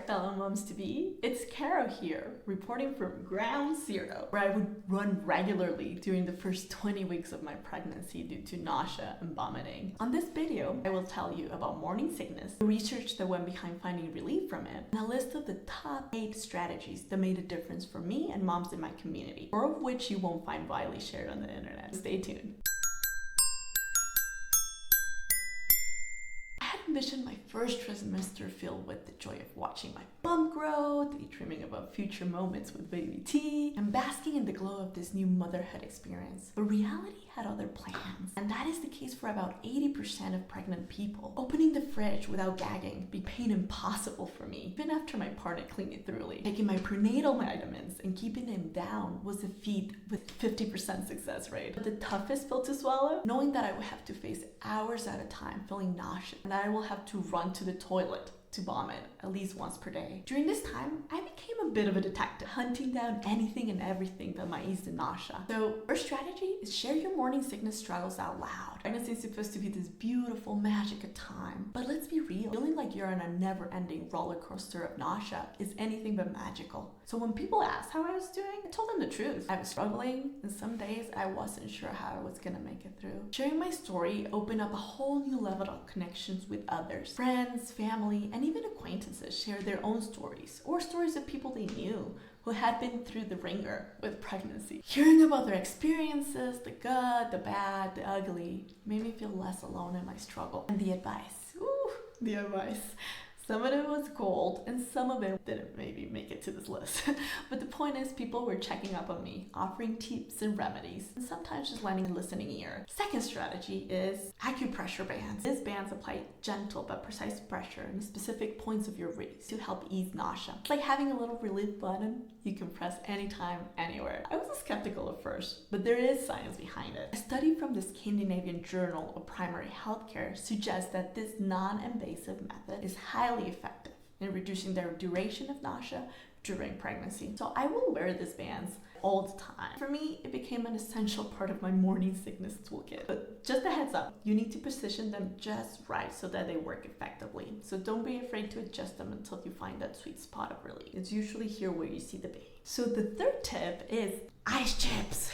fellow moms-to-be, it's Caro here, reporting from ground zero, where I would run regularly during the first 20 weeks of my pregnancy due to nausea and vomiting. On this video, I will tell you about morning sickness, the research that went behind finding relief from it, and a list of the top 8 strategies that made a difference for me and moms in my community, 4 of which you won't find widely shared on the internet. Stay tuned. Envisioned my first trimester filled with the joy of watching my bump grow, daydreaming about future moments with baby T, and basking in the glow of this new motherhood experience. But reality had other plans, and that is the case for about 80% of pregnant people. Opening the fridge without gagging became impossible for me, even after my partner cleaned it thoroughly. Taking my prenatal vitamins and keeping them down was a feat with 50% success rate. But the toughest pill to swallow, knowing that I would have to face hours at a time feeling nauseous, and that I will have to run to the toilet to vomit at least once per day. During this time, I became a bit of a detective, hunting down anything and everything that might ease the nausea. So our strategy is share your morning sickness struggles out loud. Pregnancy is supposed to be this beautiful magic of time, but let's be real, feeling like you're on a never-ending roller coaster of nausea is anything but magical. So when people asked how I was doing, I told them the truth. I was struggling, and some days I wasn't sure how I was gonna make it through. Sharing my story opened up a whole new level of connections with others. Friends, family, and even acquaintances share their own stories, or stories of people they knew who had been through the ringer with pregnancy. Hearing about their experiences, the good, the bad, the ugly, made me feel less alone in my struggle. And the advice, the advice. Some of it was gold, and some of it didn't maybe make it to this list. But the point is, people were checking up on me, offering tips and remedies, and sometimes just lending a listening ear. Second strategy is acupressure bands. These bands apply gentle but precise pressure in specific points of your wrist to help ease nausea. It's like having a little relief button you can press anytime, anywhere. I was skeptical at first, but there is science behind it. A study from the Scandinavian Journal of Primary Healthcare suggests that this non-invasive method is highly effective in reducing the duration of nausea during pregnancy. So I will wear these bands all the time. For me, it became an essential part of my morning sickness toolkit. But just a heads up, you need to position them just right so that they work effectively. So don't be afraid to adjust them until you find that sweet spot of relief. It's usually here where you see the baby. So the third tip is ice chips.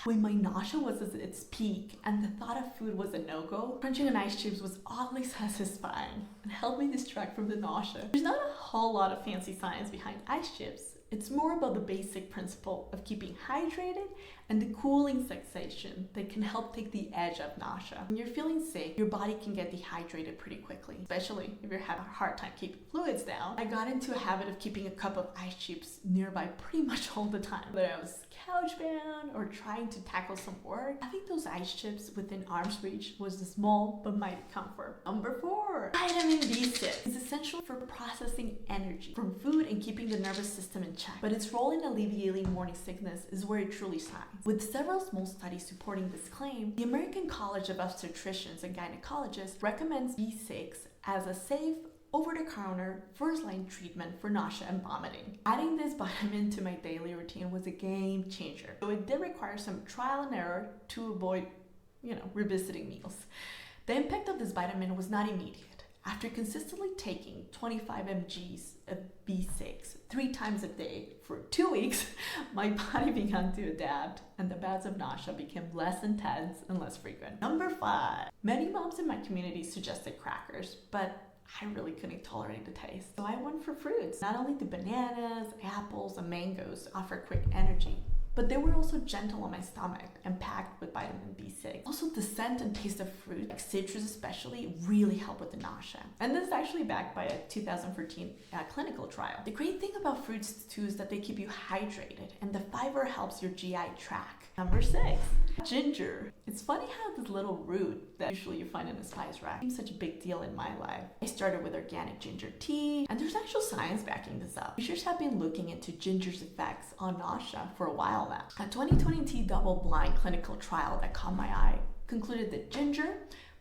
When my nausea was at its peak and the thought of food was a no-go, crunching on ice chips was oddly satisfying and helped me distract from the nausea. There's not a whole lot of fancy science behind ice chips. It's more about the basic principle of keeping hydrated and the cooling sensation that can help take the edge of nausea. When you're feeling sick, your body can get dehydrated pretty quickly, especially if you're having a hard time keeping fluids down. I got into a habit of keeping a cup of ice chips nearby pretty much all the time. Whether I was couchbound or trying to tackle some work, having those ice chips within arm's reach was a small but mighty comfort. Number 4, vitamin B6 is essential for processing energy from food and keeping the nervous system in check. But its role in alleviating morning sickness is where it truly shines. With several small studies supporting this claim, the American College of Obstetricians and Gynecologists recommends B6 as a safe, over-the-counter, first-line treatment for nausea and vomiting. Adding this vitamin to my daily routine was a game changer. So it did require some trial and error to avoid, revisiting meals. The impact of this vitamin was not immediate. After consistently taking 25 mgs of B6 3 times a day for 2 weeks, my body began to adapt and the bouts of nausea became less intense and less frequent. Number 5, many moms in my community suggested crackers, but I really couldn't tolerate the taste. So I went for fruits. Not only do bananas, apples, and mangoes offer quick energy, but they were also gentle on my stomach and packed with vitamin B6. Also, the scent and taste of fruit, like citrus especially, really help with the nausea. And this is actually backed by a 2014 clinical trial. The great thing about fruits too is that they keep you hydrated, and the fiber helps your GI tract. Number 6, ginger. It's funny how this little root that usually you find in a spice rack became such a big deal in my life. I started with organic ginger tea, and there's actual science backing this up. Researchers have been looking into ginger's effects on nausea for a while now. A 2020 double-blind clinical trial that caught my eye concluded that ginger,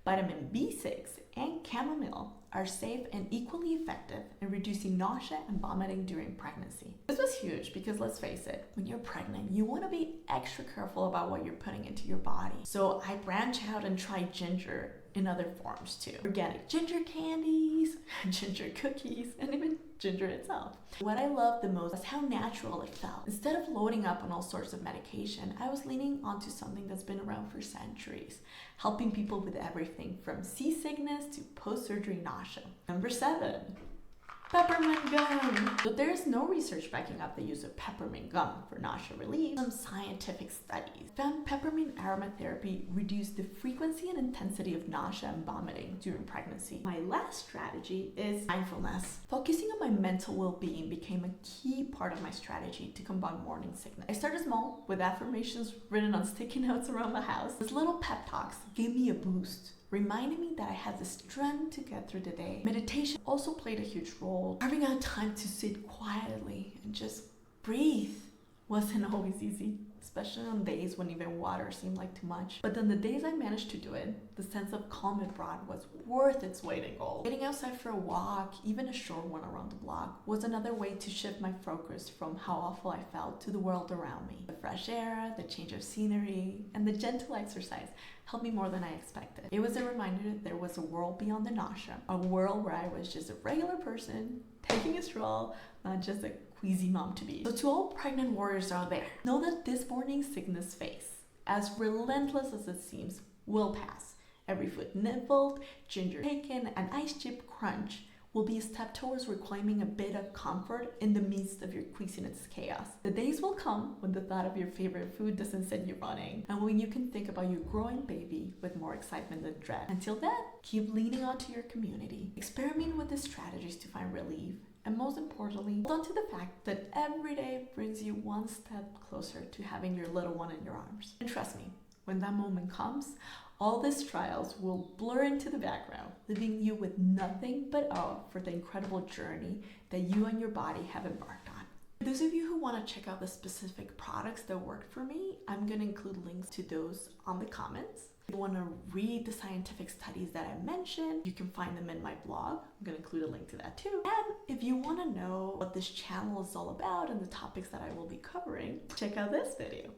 vitamin B6, and chamomile are safe and equally effective in reducing nausea and vomiting during pregnancy. This was huge because let's face it, when you're pregnant, you want to be extra careful about what you're putting into your body. So I branched out and tried ginger in other forms too. Organic ginger candies, ginger cookies, and even ginger itself. What I loved the most was how natural it felt. Instead of loading up on all sorts of medication, I was leaning onto something that's been around for centuries, helping people with everything from seasickness to post-surgery nausea. Number 7. Peppermint gum. So there is no research backing up the use of peppermint gum for nausea relief. Some scientific studies found peppermint aromatherapy reduced the frequency and intensity of nausea and vomiting during pregnancy. My last strategy is mindfulness. Focusing on my mental well-being became a key part of my strategy to combat morning sickness. I started small with affirmations written on sticky notes around the house. These little pep talks gave me a boost, reminding me that I had the strength to get through the day. Meditation also played a huge role. Carving out time to sit quietly and just breathe wasn't always easy, especially on days when even water seemed like too much. But then the days I managed to do it, the sense of calm it brought was worth its weight in gold. Getting outside for a walk, even a short one around the block, was another way to shift my focus from how awful I felt to the world around me. The fresh air, the change of scenery, and the gentle exercise helped me more than I expected. It was a reminder that there was a world beyond the nausea, a world where I was just a regular person taking a stroll, not just a queasy mom to be. So to all pregnant warriors out there, know that this morning sickness phase, as relentless as it seems, will pass. Every foot nibbled, ginger taken, and ice chip crunch will be a step towards reclaiming a bit of comfort in the midst of your queasiness chaos. The days will come when the thought of your favorite food doesn't send you running, and when you can think about your growing baby with more excitement than dread. Until then, keep leaning onto your community. Experiment with the strategies to find relief. And most importantly, hold on to the fact that every day brings you one step closer to having your little one in your arms. And trust me, when that moment comes, all these trials will blur into the background, leaving you with nothing but awe for the incredible journey that you and your body have embarked on. For those of you who want to check out the specific products that worked for me, I'm going to include links to those on the comments. If you want to read the scientific studies that I mentioned, you can find them in my blog. I'm going to include a link to that too. And if you want to know what this channel is all about and the topics that I will be covering, check out this video.